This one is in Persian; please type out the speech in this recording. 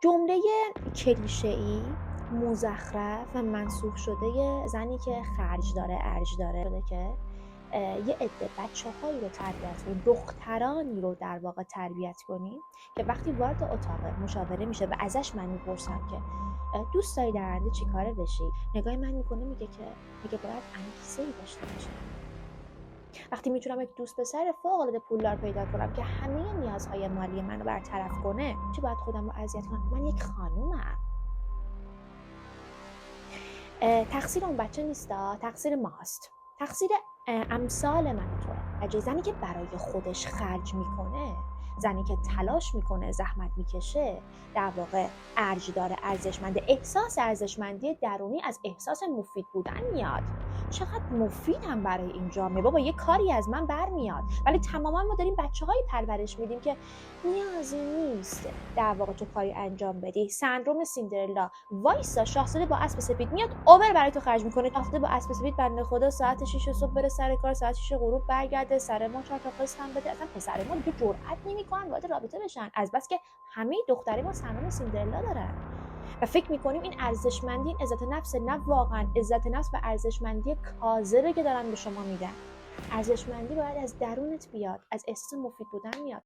جمله کلیشه‌ای، مزخرف و منسوخ شده زنی که خرج داره، ارج داره شده که یه عده بچه‌هایی رو تربیت کنیم، دخترانی رو در واقع تربیت کنیم که وقتی وارد اتاق مشاوره میشه و ازش من میپرسم که دوست داری در آینده چیکاره بشی، نگاه من میکنه میگه باید انگیزه‌ای داشته باشم. وقتی میتونم یک دوست پسر فوق‌العاده پولدار پیدا کنم که همه نیازهای مالی منو برطرف کنه، چه باید خودم رو اذیت کنم؟ من یک خانومم. تقصیر اون بچه نیستا، تقصیر ماست، تقصیر امثال من و توه. زنی که برای خودش خرج میکنه، زنی که تلاش میکنه، زحمت میکشه، در واقع ارج داره، ارزشمنده. احساس ارزشمندی درونی از احساس مفید بودن میاد. چقدر مفیدم برای این جامعه، بابا یه کاری از من برمیاد. ولی تماما ما داریم بچه‌هایی پرورش میدیم که نیازی نیست در واقع تو کاری انجام بدی. سندروم سیندرلا. وایسا، شاهزاده با اسب سفید میاد اوبر برای تو خرج میکنه. شاهزاده با اسب سفید بنده خدا ساعت 6 صبح بره سر کار، ساعت 6 غروب برگرده، سر ما 4 تا قسط هم بده. اصلا پسر ما دیگه جرئت نمیکنن وارد رابطه بشن، از بس که همه دختره ما سندروم سیندرلا دارن و فکر میکنیم این ارزشمندی، این عزت نفس. نه، واقعا عزت نفس و ارزشمندی کاذبه که دارن به شما میدن. ارزشمندی باید از درونت بیاد، از احساس مفید بودن میاد.